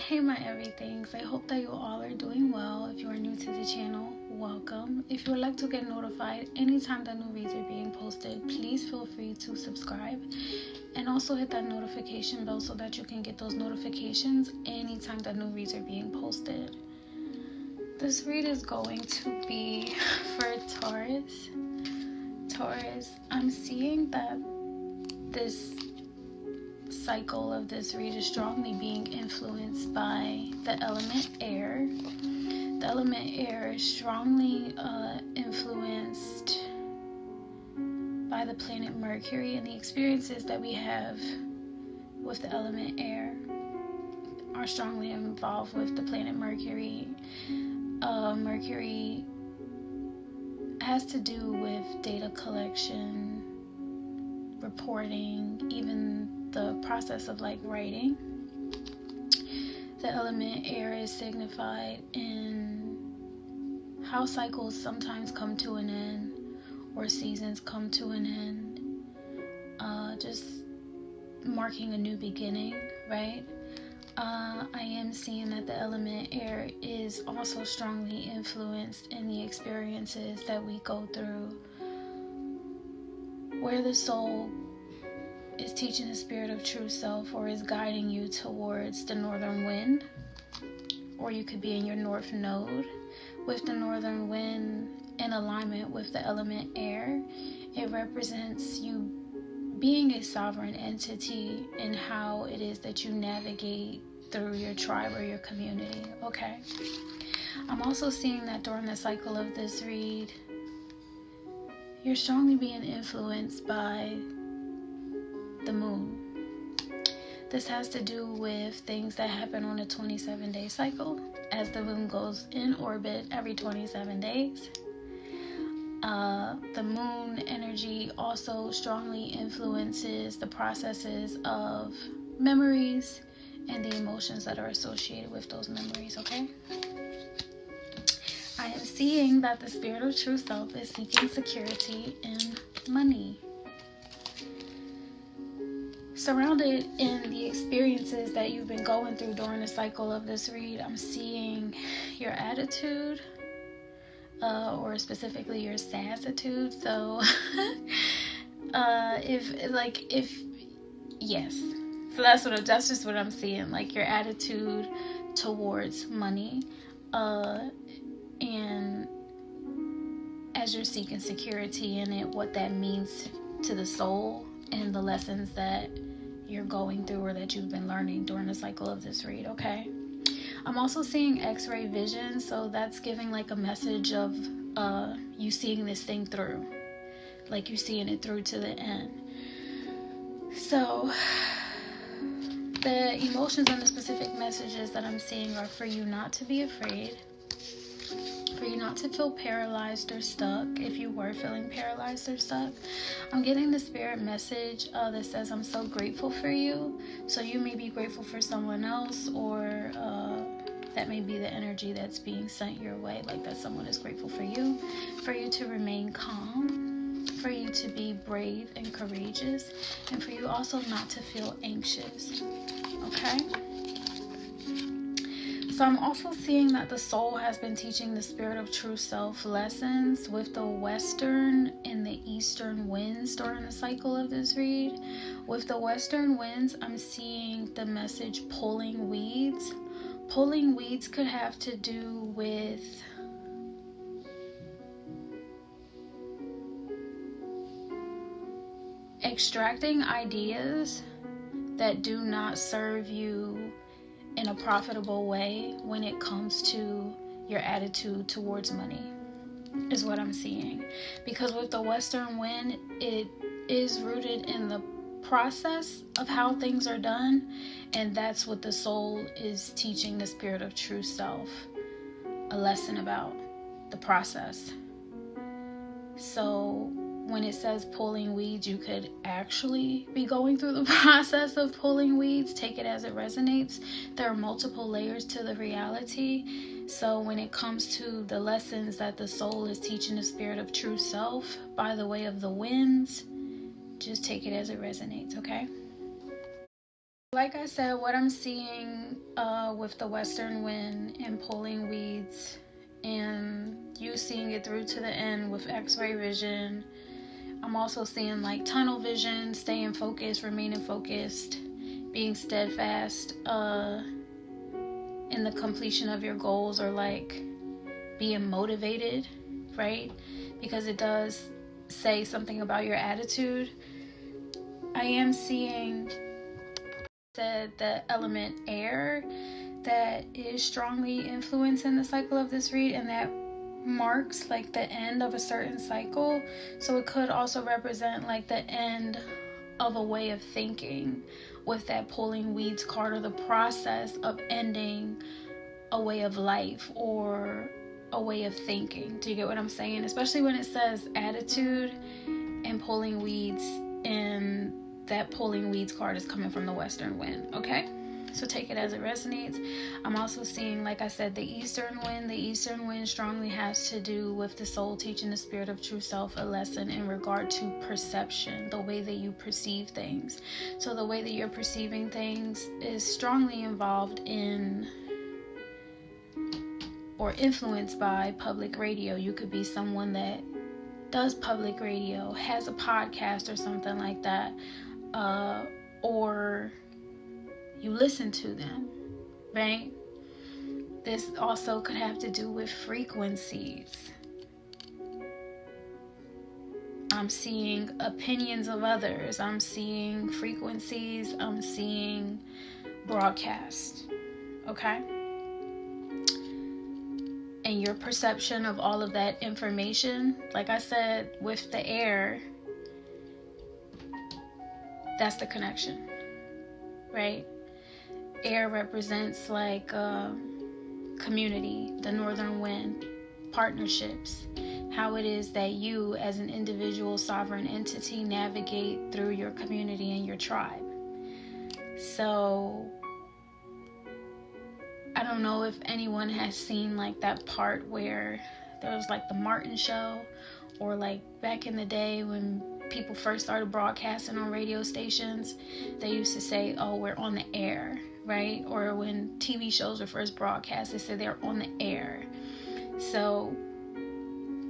Hey my everythings, I hope that you all are doing well. If you are new to the channel, welcome. If you would like to get notified anytime that new reads are being posted, please feel free to subscribe and also hit that notification bell so that you can get those notifications anytime that new reads are being posted. This read is going to be for Taurus. Taurus, I'm seeing that this cycle of this read is strongly being influenced by the element air. The element air is strongly influenced by the planet Mercury, and the experiences that we have with the element air are strongly involved with the planet Mercury. Mercury has to do with data collection, reporting, even the process of like writing. The element air is signified in how cycles sometimes come to an end or seasons come to an end, just marking a new beginning, right? I am seeing that the element air is also strongly influenced in the experiences that we go through, where the soul is teaching the spirit of true self or is guiding you towards the northern wind, or you could be in your north node with the northern wind in alignment with the element air. It represents you being a sovereign entity in how it is that you navigate through your tribe or your community, okay? I'm also seeing that during the cycle of this read, you're strongly being influenced by the moon. This has to do with things that happen on a 27-day cycle, as the moon goes in orbit every 27 days. The moon energy also strongly influences the processes of memories and the emotions that are associated with those memories, okay? I am seeing that the spirit of true self is seeking security in money. Surrounded in the experiences that you've been going through during the cycle of this read, I'm seeing your attitude, or specifically your sassitude. So yes, so that's just what I'm seeing, like your attitude towards money, and as you're seeking security in it, what that means to the soul and the lessons that you're going through or that you've been learning during the cycle of this read, okay? I'm also seeing X-ray vision, so that's giving like a message of you seeing this thing through, like you're seeing it through to the end. So the emotions and the specific messages that I'm seeing are for you not to be afraid, for you not to feel paralyzed or stuck. If you were feeling paralyzed or stuck, I'm getting the spirit message that says, I'm so grateful for you. So you may be grateful for someone else, or that may be the energy that's being sent your way, like that someone is grateful for you to remain calm, for you to be brave and courageous, and for you also not to feel anxious, okay? So I'm also seeing that the soul has been teaching the spirit of true self lessons with the western and the eastern winds during the cycle of this read. With the western winds, I'm seeing the message pulling weeds. Pulling weeds could have to do with extracting ideas that do not serve you in a profitable way when it comes to your attitude towards money, is what I'm seeing. Because with the western wind, it is rooted in the process of how things are done, and that's what the soul is teaching the spirit of true self a lesson about, the process. So when it says pulling weeds, you could actually be going through the process of pulling weeds. Take it as it resonates. There are multiple layers to the reality. So when it comes to the lessons that the soul is teaching the spirit of true self by the way of the winds, just take it as it resonates, okay? Like I said, what I'm seeing with the Western wind and pulling weeds and you seeing it through to the end with X-ray vision, I'm also seeing like tunnel vision, staying focused, remaining focused, being steadfast in the completion of your goals, or like being motivated, right? Because it does say something about your attitude. I am seeing the element air that is strongly influencing the cycle of this read, and that marks like the end of a certain cycle. So it could also represent like the end of a way of thinking with that pulling weeds card, or the process of ending a way of life or a way of thinking. Do you get what I'm saying? Especially when it says attitude and pulling weeds, and that pulling weeds card is coming from the Western wind. Okay, so take it as it resonates. I'm also seeing, like I said, the Eastern wind. The Eastern wind strongly has to do with the soul teaching the spirit of true self a lesson in regard to perception, the way that you perceive things. So the way that you're perceiving things is strongly involved in or influenced by public radio. You could be someone that does public radio, has a podcast or something like that, or you listen to them, right? This also could have to do with frequencies. I'm seeing opinions of others. I'm seeing frequencies. I'm seeing broadcast. Okay? And your perception of all of that information, like I said, with the air, that's the connection, right? Air represents like community, the northern wind, partnerships, how it is that you as an individual sovereign entity navigate through your community and your tribe. So I don't know if anyone has seen like that part where there was like the Martin show, or like back in the day when people first started broadcasting on radio stations, they used to say, oh, we're on the air, right? Or when TV shows were first broadcast, they said they're on the air. So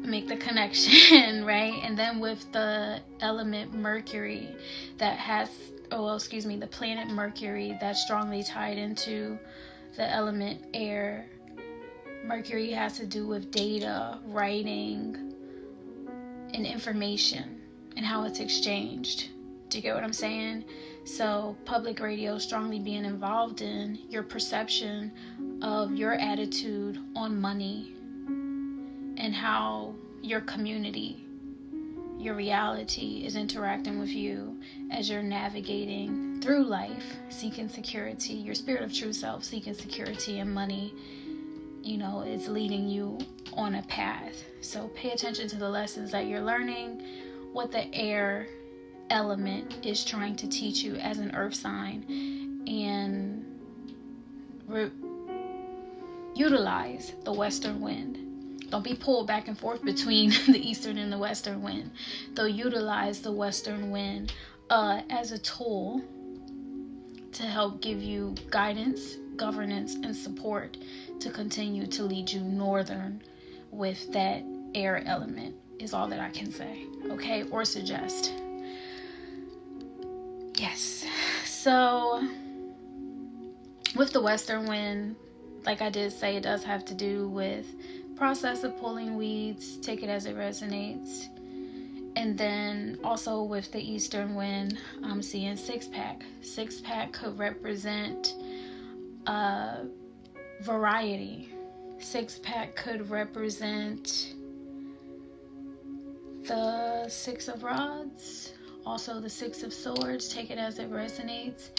make the connection, right? And then with the element Mercury that has, the planet Mercury that's strongly tied into the element air. Mercury has to do with data, writing, and information, and how it's exchanged. Do you get what I'm saying? So public radio strongly being involved in your perception of your attitude on money, and how your community, your reality is interacting with you as you're navigating through life, seeking security. Your spirit of true self seeking security and money, is leading you on a path. So pay attention to the lessons that you're learning, what the air element is trying to teach you as an earth sign, and utilize the Western wind. Don't be pulled back and forth between the Eastern and the Western wind. They'll utilize the Western wind as a tool to help give you guidance, governance, and support to continue to lead you northern with that air element, is all that I can say, okay, or suggest. Yes. So with the Western wind, like I did say, it does have to do with process of pulling weeds. Take it as it resonates. And then also with the Eastern wind, I'm seeing six-pack. Six-pack could represent variety. Six-pack could represent the Six of Rods, also the Six of Swords. Take it as it resonates.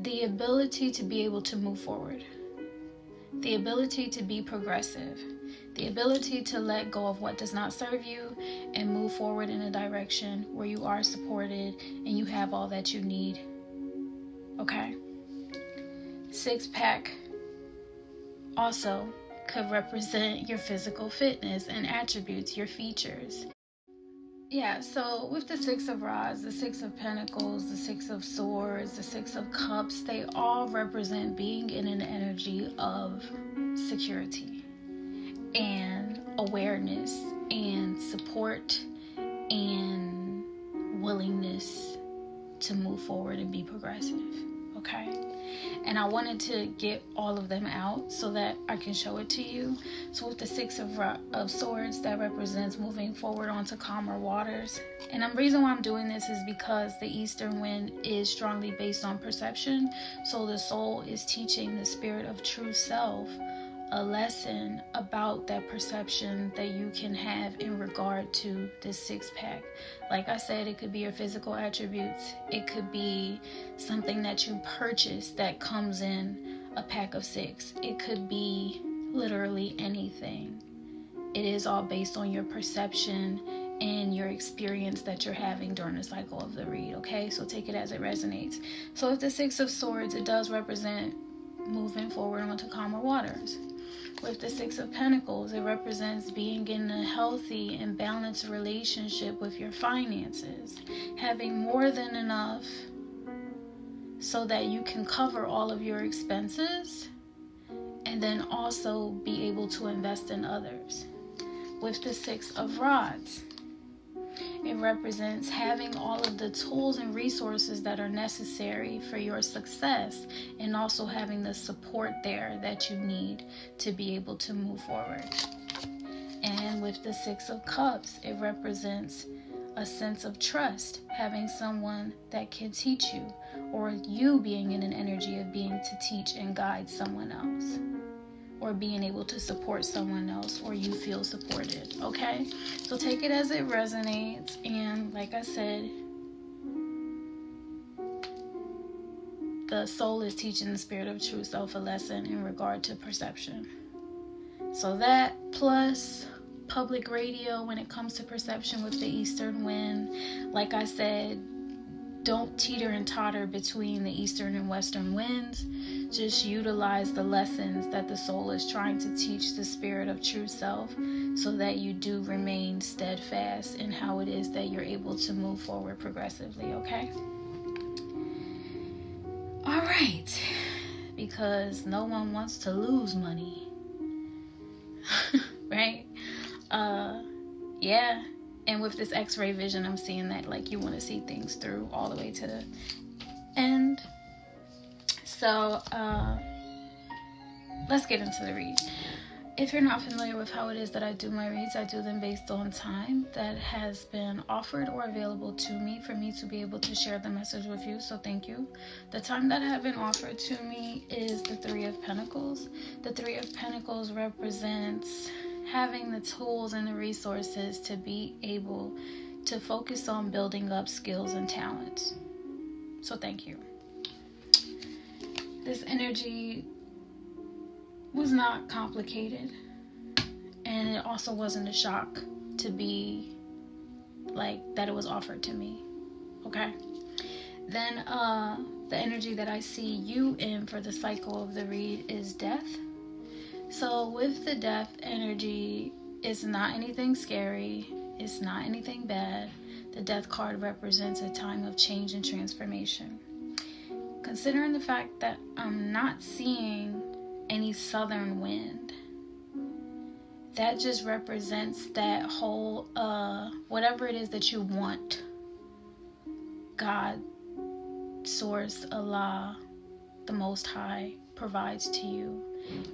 The ability to be able to move forward. The ability to be progressive. The ability to let go of what does not serve you and move forward in a direction where you are supported and you have all that you need. Okay? Six-pack also could represent your physical fitness and attributes, your features. Yeah, so with the Six of Rods, the Six of Pentacles, the Six of Swords, the Six of Cups, they all represent being in an energy of security and awareness and support and willingness to move forward and be progressive. Okay? And I wanted to get all of them out so that I can show it to you. So with the Six of Swords, that represents moving forward onto calmer waters. And the reason why I'm doing this is because the Eastern Wind is strongly based on perception. So the soul is teaching the spirit of true self a lesson about that perception that you can have in regard to this six-pack. Like I said, it could be your physical attributes. It could be something that you purchase that comes in a pack of six. It could be literally anything. It is all based on your perception and your experience that you're having during the cycle of the read, okay? So take it as it resonates. So with the Six of Swords, it does represent moving forward onto calmer waters. With the Six of Pentacles, it represents being in a healthy and balanced relationship with your finances, having more than enough so that you can cover all of your expenses and then also be able to invest in others. With the Six of Rods, it represents having all of the tools and resources that are necessary for your success and also having the support there that you need to be able to move forward. And with the Six of Cups, it represents a sense of trust, having someone that can teach you, or you being in an energy of being to teach and guide someone else, or being able to support someone else, or you feel supported, okay? So take it as it resonates, and like I said, the soul is teaching the spirit of true self a lesson in regard to perception. So that plus public radio when it comes to perception with the Eastern Wind, like I said, don't teeter and totter between the Eastern and Western winds. Just utilize the lessons that the soul is trying to teach the spirit of true self so that you do remain steadfast in how it is that you're able to move forward progressively, okay? All right. Because no one wants to lose money. Right? Yeah. And with this X-ray vision, I'm seeing that like you want to see things through all the way to the end. So, let's get into the read. If you're not familiar with how it is that I do my reads, I do them based on time that has been offered or available to me for me to be able to share the message with you. So thank you. The time that have been offered to me is the Three of Pentacles. The Three of Pentacles represents having the tools and the resources to be able to focus on building up skills and talents. So thank you. This energy was not complicated, and it also wasn't a shock to be like that it was offered to me, okay? Then the energy that I see you in for the cycle of the read is death. So with the death energy, it's not anything scary, it's not anything bad. The death card represents a time of change and transformation. Considering the fact that I'm not seeing any southern wind, that just represents that whole whatever it is that you want, God, Source, Allah, the Most High provides to you.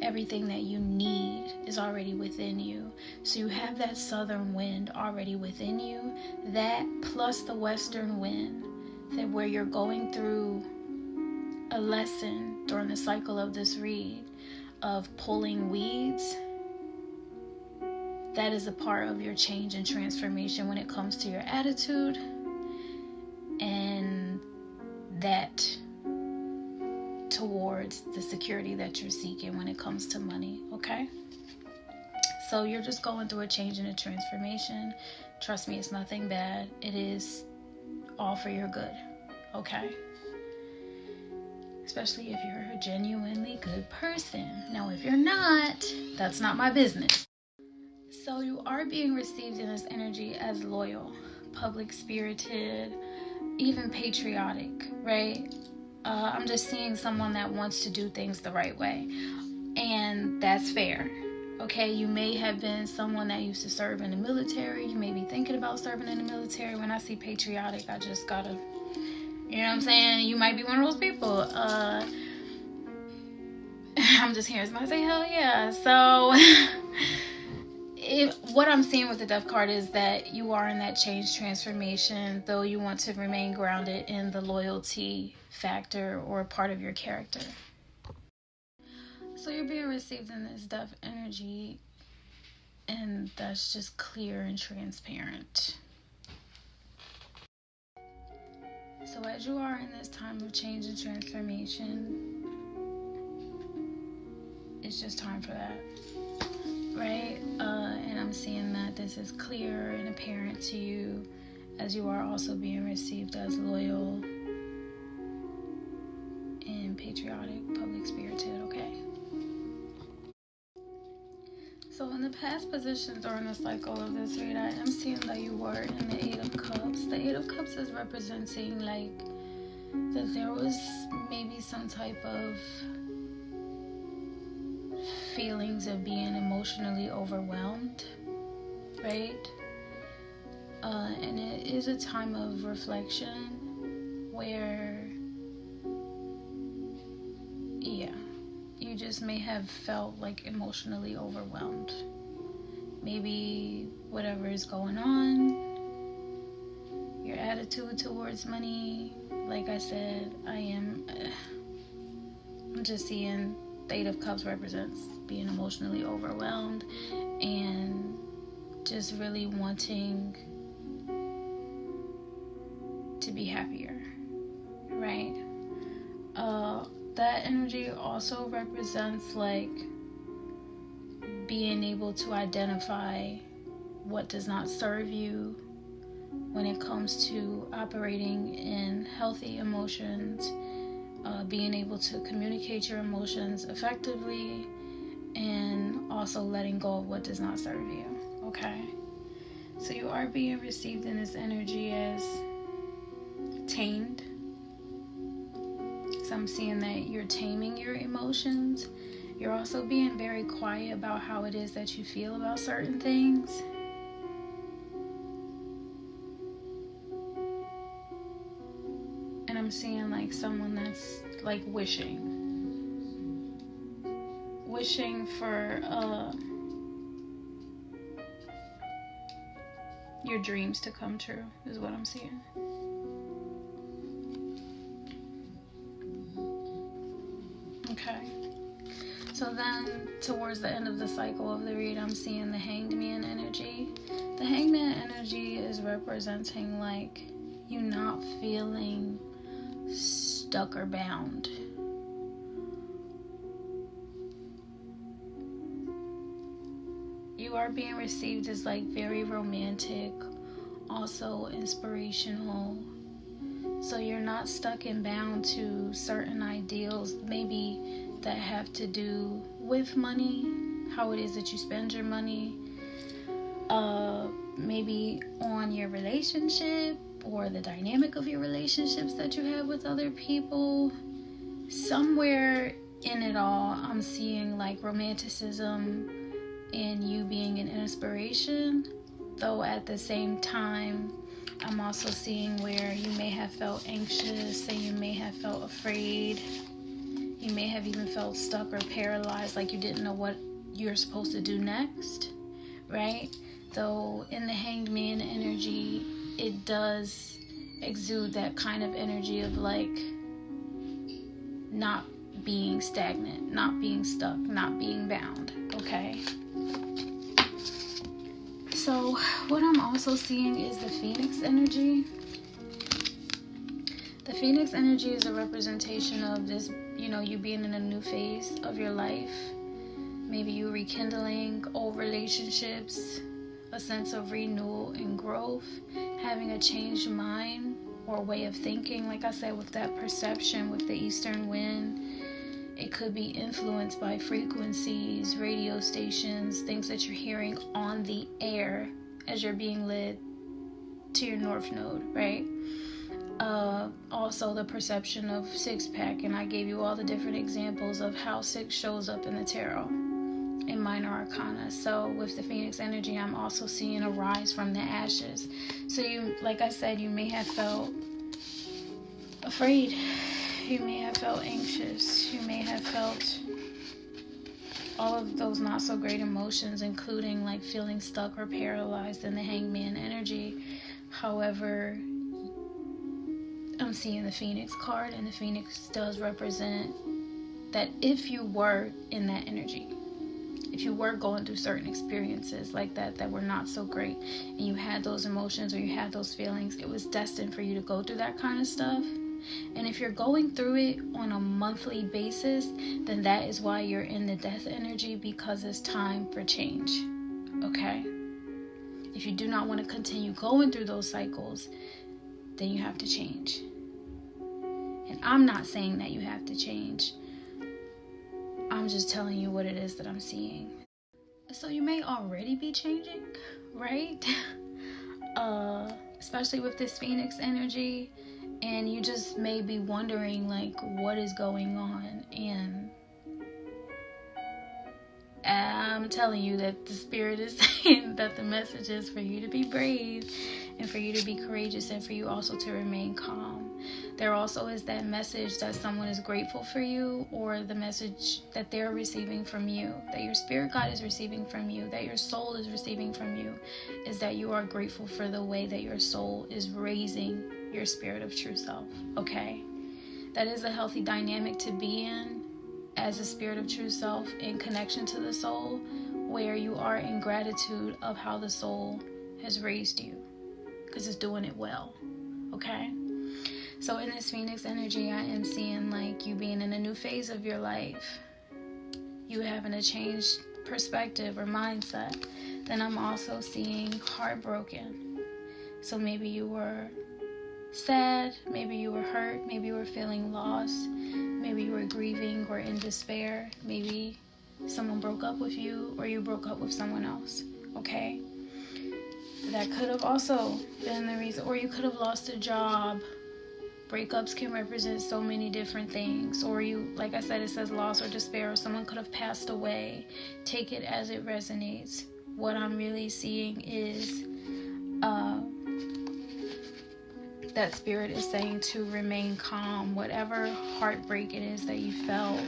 Everything that you need is already within you. So you have that southern wind already within you. That plus the western wind, that where you're going through a lesson during the cycle of this read of pulling weeds, that is a part of your change and transformation when it comes to your attitude and that towards the security that you're seeking when it comes to money, okay? So you're just going through a change and a transformation. Trust me, it's nothing bad. It is all for your good, okay? Especially if you're a genuinely good person. Now, if you're not, that's not my business. So you are being received in this energy as loyal, public spirited, even patriotic, right? I'm just seeing someone that wants to do things the right way, and that's fair. Okay, you may have been someone that used to serve in the military. You may be thinking about serving in the military. When I see patriotic, I just gotta, you know what I'm saying? You might be one of those people. I'm just hearing somebody say, hell yeah. So, what I'm seeing with the Death card is that you are in that change transformation, though you want to remain grounded in the loyalty factor or part of your character. So you're being received in this Death energy, and that's just clear and transparent. So as you are in this time of change and transformation, it's just time for that, right? And I'm seeing that this is clear and apparent to you, as you are also being received as loyal and patriotic, public spirited, okay? So in the past positions during the cycle of this read, I am seeing that you were in the Eight of Cups. The Eight of Cups is representing like that there was maybe some type of feelings of being emotionally overwhelmed, right? And it is a time of reflection where, yeah, you just may have felt like emotionally overwhelmed. Maybe whatever is going on, your attitude towards money, like I said, I'm just seeing the Eight of Cups represents being emotionally overwhelmed and just really wanting to be happier, right? That energy also represents like being able to identify what does not serve you when it comes to operating in healthy emotions, being able to communicate your emotions effectively, and also letting go of what does not serve you, okay? So you are being received in this energy as tamed. So I'm seeing that you're taming your emotions. You're also being very quiet about how it is that you feel about certain things. And I'm seeing like someone that's like wishing for your dreams to come true is what I'm seeing. Okay. So then towards the end of the cycle of the read, I'm seeing the Hanged Man energy. The Hanged Man energy is representing like you not feeling stuck or bound. You are being received as like very romantic, also inspirational. So you're not stuck and bound to certain ideals, maybe that have to do with money, how it is that you spend your money, maybe on your relationship or the dynamic of your relationships that you have with other people. Somewhere in it all, I'm seeing like romanticism and you being an inspiration, though at the same time I'm also seeing where you may have felt anxious and you may have felt afraid. You may have even felt stuck or paralyzed, like you didn't know what you're supposed to do next, right? Though in the Hanged Man energy, it does exude that kind of energy of like not being stagnant, not being stuck, not being bound, okay? So what I'm also seeing is the Phoenix energy. The Phoenix energy is a representation of this, you being in a new phase of your life. Maybe you rekindling old relationships, a sense of renewal and growth, having a changed mind or way of thinking. Like I said, with that perception, with the eastern wind, it could be influenced by frequencies, radio stations, things that you're hearing on the air as you're being led to your north node, right? Also the perception of 6-pack, and I gave you all the different examples of how 6 shows up in the tarot in minor arcana. So with the Phoenix energy, I'm also seeing a rise from the ashes. So you, like I said, you may have felt afraid, you may have felt anxious, you may have felt all of those not so great emotions, including like feeling stuck or paralyzed in the Hangman energy. However, I'm seeing the Phoenix card, and the Phoenix does represent that if you were in that energy, if you were going through certain experiences like that were not so great, and you had those emotions or you had those feelings, it was destined for you to go through that kind of stuff. And if you're going through it on a monthly basis, then that is why you're in the death energy, because it's time for change. Okay? If you do not want to continue going through those cycles, then you have to change. And I'm not saying that you have to change. I'm just telling you what it is that I'm seeing. So you may already be changing, right? Especially with this Phoenix energy. And you just may be wondering, like, what is going on? And I'm telling you that the Spirit is saying that the message is for you to be brave and for you to be courageous and for you also to remain calm. There also is that message that someone is grateful for you, or the message that they're receiving from you, that your spirit guide is receiving from you, that your soul is receiving from you, is that you are grateful for the way that your soul is raising your spirit of true self. Okay? That is a healthy dynamic to be in as a spirit of true self in connection to the soul, where you are in gratitude of how the soul has raised you, because it's doing it well. Okay? So in this Phoenix energy, I am seeing like you being in a new phase of your life, you having a changed perspective or mindset. Then I'm also seeing heartbroken. So maybe you were sad, maybe you were hurt, maybe you were feeling lost, maybe you were grieving or in despair, maybe someone broke up with you or you broke up with someone else. Okay? That could have also been the reason, or you could have lost a job. Breakups can represent so many different things. Or you, like I said, it says loss or despair, or someone could have passed away. Take it as it resonates. What I'm really seeing is that Spirit is saying to remain calm. Whatever heartbreak it is that you felt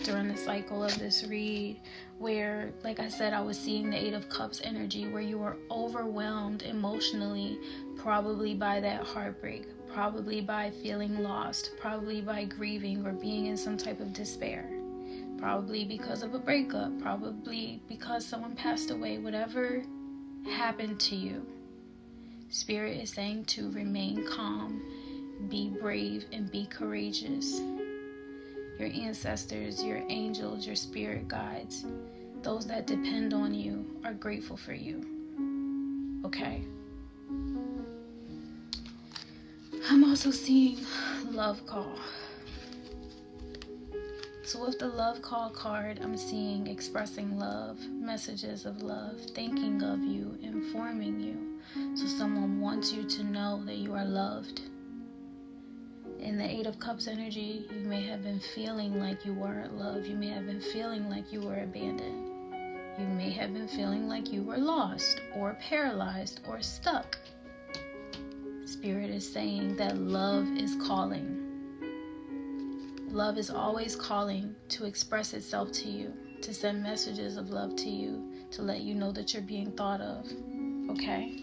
during the cycle of this read, where, like I said, I was seeing the 8 of Cups energy, where you were overwhelmed emotionally, probably by that heartbreak, probably by feeling lost, probably by grieving or being in some type of despair, probably because of a breakup, probably because someone passed away. Whatever happened to you, Spirit is saying to remain calm, be brave, and be courageous. Your ancestors, your angels, your spirit guides, those that depend on you, are grateful for you. Okay? I'm also seeing love call. So with the love call card, I'm seeing expressing love, messages of love, thinking of you, informing you. So someone wants you to know that you are loved. In the 8 of Cups energy, you may have been feeling like you weren't loved. You may have been feeling like you were abandoned. You may have been feeling like you were lost or paralyzed or stuck. Spirit is saying that love is calling. Love is always calling to express itself to you, to send messages of love to you, to let you know that you're being thought of. Okay?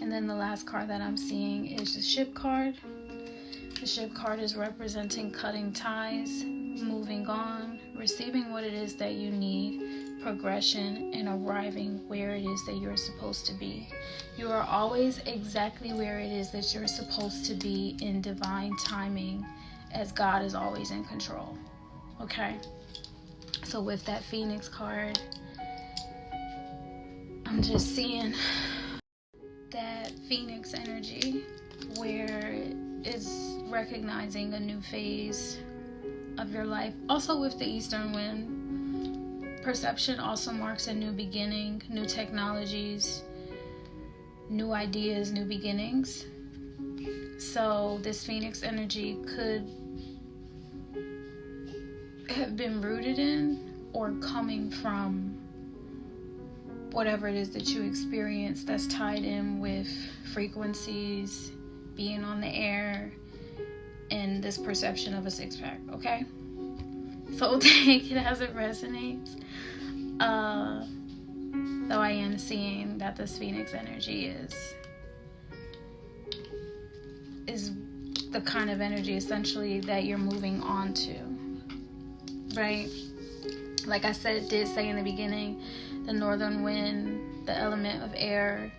And then the last card that I'm seeing is the Ship card. The Ship card is representing cutting ties, moving on, receiving what it is that you need, progression, and arriving where it is that you're supposed to be. You are always exactly where it is that you're supposed to be in divine timing, as God is always in control. Okay? So with that Phoenix card, I'm just seeing that Phoenix energy where it's recognizing a new phase of your life. Also with the Eastern Wind, perception also marks a new beginning, new technologies, new ideas, new beginnings. So this Phoenix energy could have been rooted in or coming from whatever it is that you experience that's tied in with frequencies, being on the air, and this perception of a six-pack, okay? So take it as it resonates. Though I am seeing that this Phoenix energy is the kind of energy essentially that you're moving on to, right? Like I did say in the beginning, the northern wind, the element of air,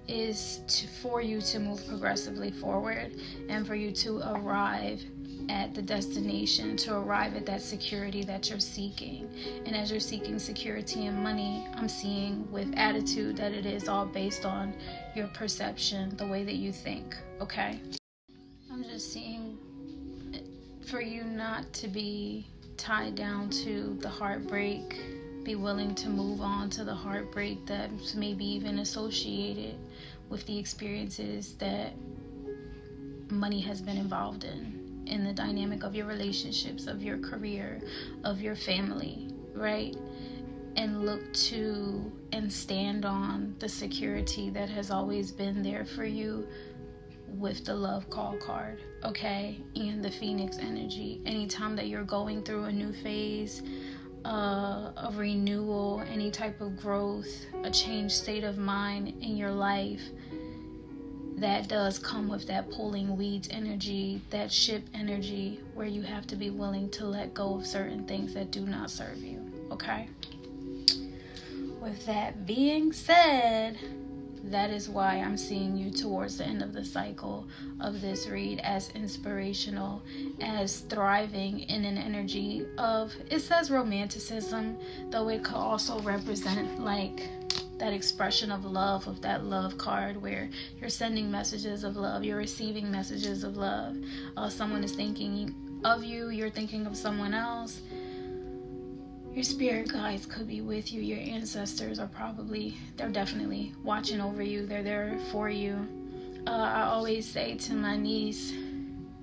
is for you to move progressively forward and for you to arrive at the destination, to arrive at that security that you're seeking. And as you're seeking security and money, I'm seeing with attitude that it is all based on your perception, the way that you think, okay? I'm just seeing for you not to be tied down to the heartbreak, be willing to move on to the heartbreak that's maybe even associated with the experiences that money has been involved in the dynamic of your relationships, of your career, of your family, right? And look to and stand on the security that has always been there for you with the love call card, okay? And the Phoenix energy. Anytime that you're going through a new phase, a renewal, any type of growth, a changed state of mind in your life, that does come with that pulling weeds energy, that ship energy, where you have to be willing to let go of certain things that do not serve you, okay? With that being said, that is why I'm seeing you towards the end of the cycle of this read as inspirational, as thriving in an energy of, it says romanticism, though it could also represent like that expression of love, of that love card where you're sending messages of love, you're receiving messages of love. Someone is thinking of you, you're thinking of someone else. Your spirit guides could be with you. Your ancestors are they're definitely watching over you. They're there for you. I always say to my niece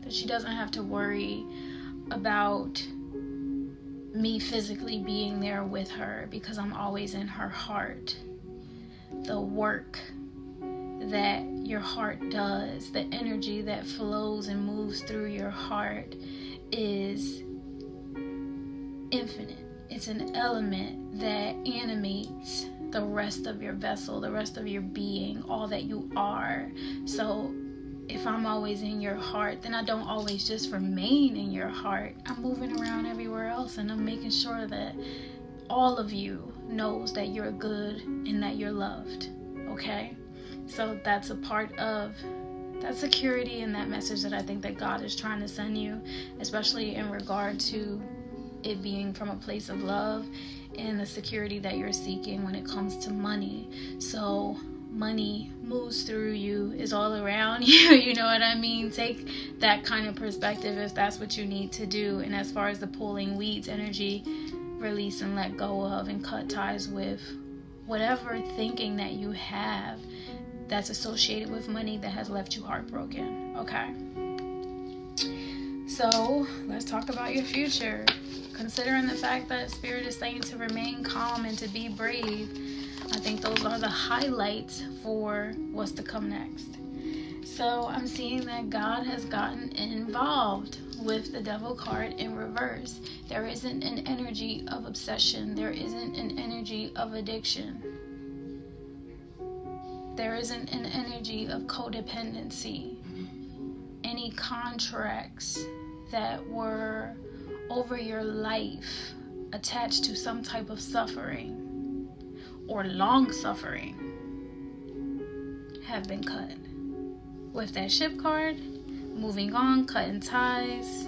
that she doesn't have to worry about me physically being there with her because I'm always in her heart. The work that your heart does, the energy that flows and moves through your heart is infinite. It's an element that animates the rest of your vessel, the rest of your being, all that you are. So if I'm always in your heart, then I don't always just remain in your heart. I'm moving around everywhere else, and I'm making sure that all of you knows that you're good and that you're loved, okay? So that's a part of that security and that message that I think that God is trying to send you, especially in regard to it being from a place of love and the security that you're seeking when it comes to money. So money moves through you, is all around you, you know what I mean? Take that kind of perspective if that's what you need to do. And as far as the pulling weeds energy, release and let go of and cut ties with whatever thinking that you have that's associated with money that has left you heartbroken, okay? So let's talk about your future. Considering the fact that Spirit is saying to remain calm and to be brave, I think those are the highlights for what's to come next. So I'm seeing that God has gotten involved with the Devil card in reverse. There isn't an energy of obsession. There isn't an energy of addiction. There isn't an energy of codependency. Any contracts that were over your life attached to some type of suffering or long suffering have been cut. With that ship card, moving on, cutting ties,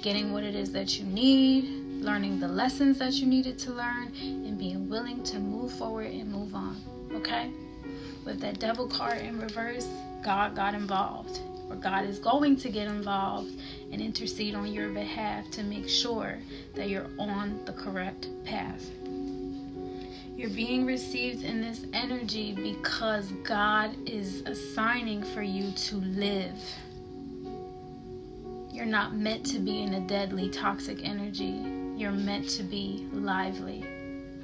getting what it is that you need, learning the lessons that you needed to learn, and being willing to move forward and move on, okay? With that Devil card in reverse, God got involved, or God is going to get involved and intercede on your behalf to make sure that you're on the correct path. You're being received in this energy because God is assigning for you to live. You're not meant to be in a deadly, toxic energy. You're meant to be lively.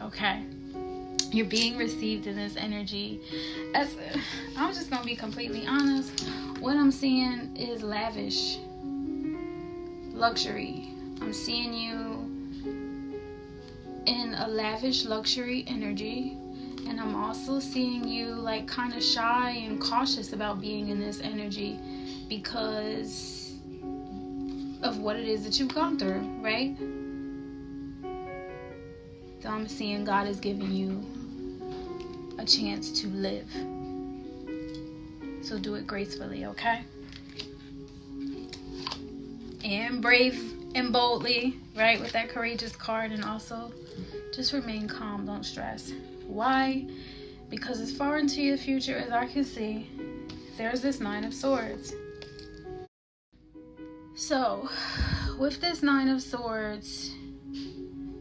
Okay? You're being received in this energy. I'm just going to be completely honest. What I'm seeing is lavish. Luxury. I'm seeing you in a lavish luxury energy. And I'm also seeing you like kind of shy and cautious about being in this energy because of what it is that you've gone through, right? So I'm seeing God is giving you a chance to live. So do it gracefully, okay? And brave and boldly, right? With that courageous card. And also just remain calm, don't stress. Why? Because as far into your future as I can see, there's this 9 of Swords. So, with this 9 of Swords,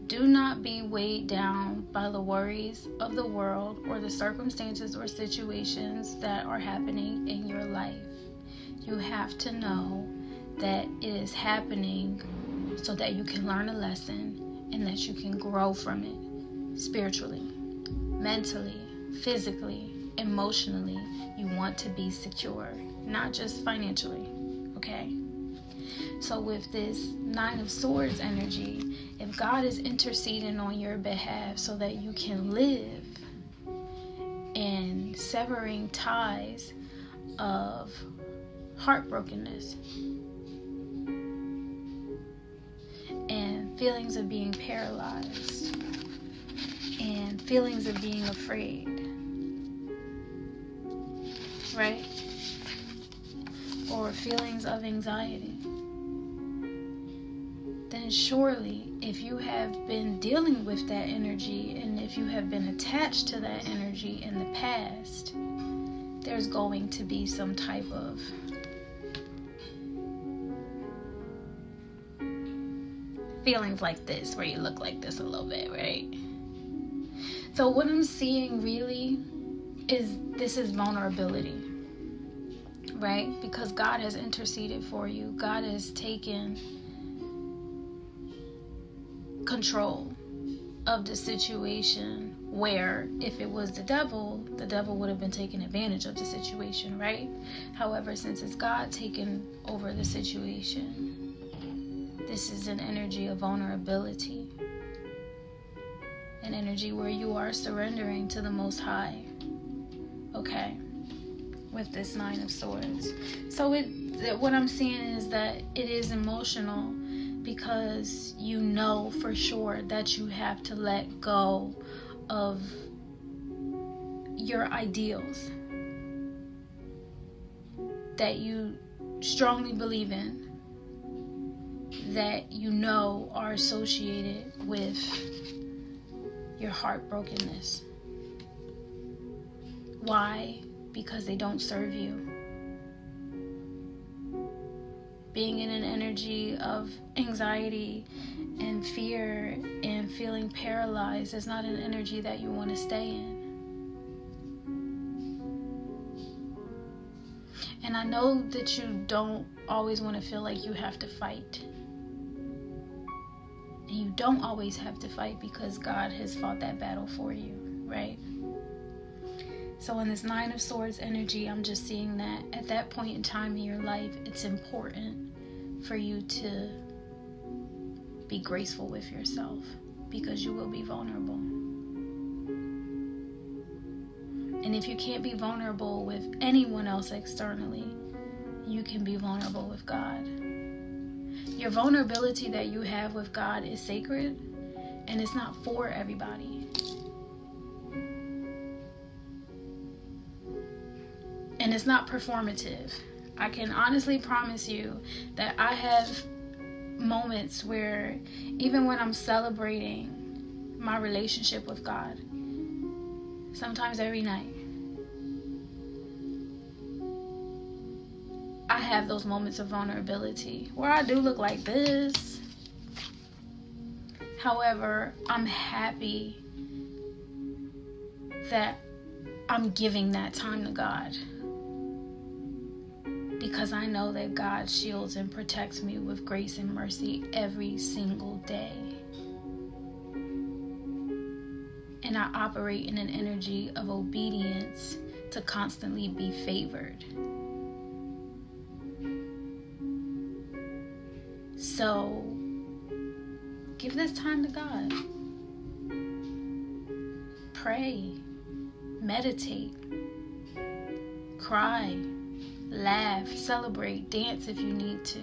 do not be weighed down by the worries of the world or the circumstances or situations that are happening in your life. You have to know that it is happening so that you can learn a lesson and that you can grow from it spiritually, mentally, physically, emotionally. You want to be secure, not just financially, okay? So with this 9 of Swords energy, if God is interceding on your behalf so that you can live, and severing ties of heartbrokenness and feelings of being paralyzed and feelings of being afraid, right? Or feelings of anxiety, then surely if you have been dealing with that energy and if you have been attached to that energy in the past, there's going to be some type of feelings like this where you look like this a little bit, right? So what I'm seeing really is this is vulnerability, right? Because God has interceded for you. God has taken control of the situation, where if it was the devil would have been taking advantage of the situation, right? However, since it's God taking over the situation, this is an energy of vulnerability, an energy where you are surrendering to the Most High, okay, with this 9 of Swords. So what I'm seeing is that it is emotional, because you know for sure that you have to let go of your ideals that you strongly believe in, that you know are associated with your heartbrokenness. Why? Because they don't serve you. Being in an energy of anxiety and fear and feeling paralyzed is not an energy that you want to stay in. And I know that you don't always want to feel like you have to fight. And you don't always have to fight because God has fought that battle for you, right? So in this 9 of Swords energy, I'm just seeing that at that point in time in your life, it's important for you to be graceful with yourself, because you will be vulnerable. And if you can't be vulnerable with anyone else externally, you can be vulnerable with God. Your vulnerability that you have with God is sacred, and it's not for everybody. And it's not performative. I can honestly promise you that I have moments where even when I'm celebrating my relationship with God, sometimes every night, I have those moments of vulnerability where I do look like this. However, I'm happy that I'm giving that time to God, because I know that God shields and protects me with grace and mercy every single day. And I operate in an energy of obedience to constantly be favored. So, give this time to God. Pray, meditate, cry, laugh, celebrate, dance if you need to.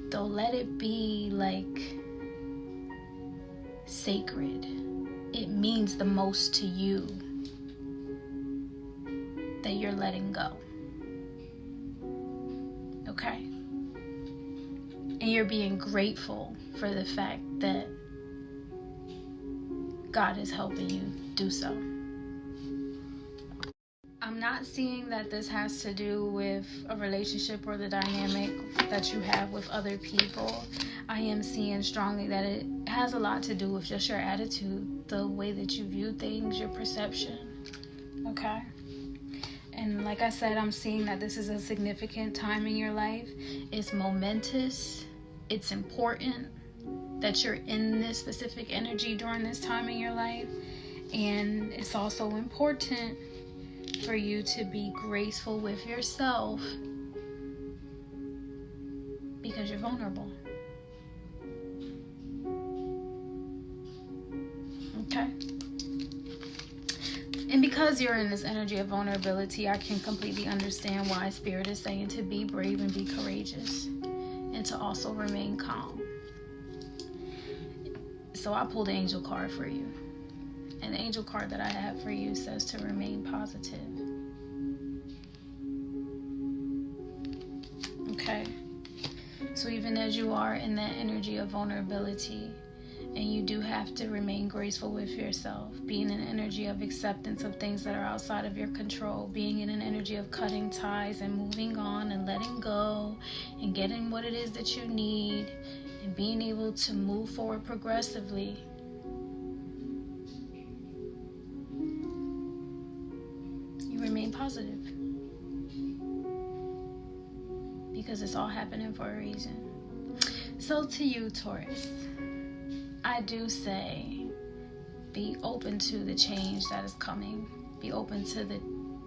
Don't let it be like sacred. It means the most to you that you're letting go. Okay? And you're being grateful for the fact that God is helping you do so. I'm not seeing that this has to do with a relationship or the dynamic that you have with other people. I am seeing strongly that it has a lot to do with just your attitude, the way that you view things, your perception. Okay? And like I said, I'm seeing that this is a significant time in your life. It's momentous. It's important that you're in this specific energy during this time in your life. And it's also important for you to be graceful with yourself, because you're vulnerable. Okay? And because you're in this energy of vulnerability, I can completely understand why Spirit is saying to be brave and be courageous, and to also remain calm. So I pulled the angel card for you. And the angel card that I have for you says to remain positive. Okay? So even as you are in that energy of vulnerability, and you do have to remain graceful with yourself, being in an energy of acceptance of things that are outside of your control, being in an energy of cutting ties and moving on and letting go and getting what it is that you need, and being able to move forward progressively. You remain positive, because it's all happening for a reason. So to you, Taurus, I do say be open to the change that is coming. Be open to the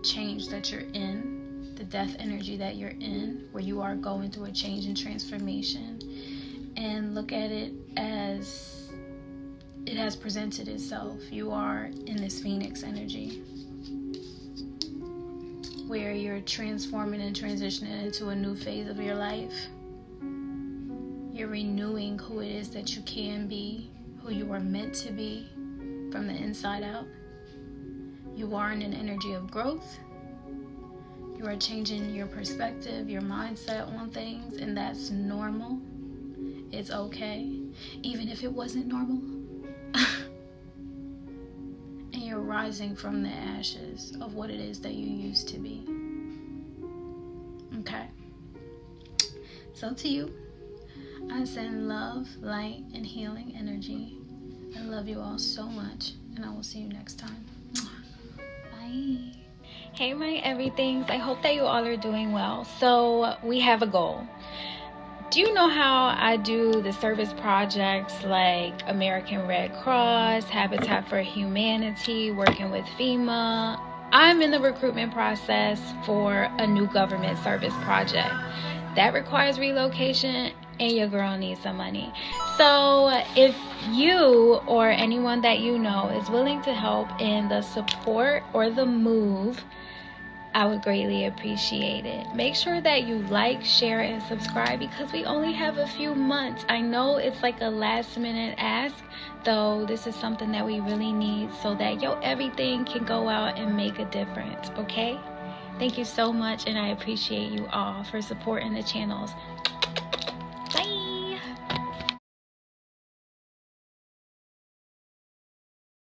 change that you're in, the death energy that you're in, where you are going through a change and transformation. And look at it as it has presented itself. You are in this Phoenix energy, where you're transforming and transitioning into a new phase of your life. You're renewing who it is that you can be, who you are meant to be from the inside out. You are in an energy of growth. You are changing your perspective, your mindset on things, and that's normal. It's okay, even if it wasn't normal. And you're rising from the ashes of what it is that you used to be. Okay? So to you, I send love, light, and healing energy. I love you all so much, and I will see you next time. Bye. Hey, my everythings. I hope that you all are doing well. So we have a goal. Do you know how I do the service projects like American Red Cross, Habitat for Humanity, working with FEMA? I'm in the recruitment process for a new government service project. That requires relocation, and your girl needs some money. So if you or anyone that you know is willing to help in the support or the move, I would greatly appreciate it. Make sure that you like, share, and subscribe, because we only have a few months. I know it's like a last minute ask, though this is something that we really need so that everything can go out and make a difference, okay? Thank you so much, and I appreciate you all for supporting the channels.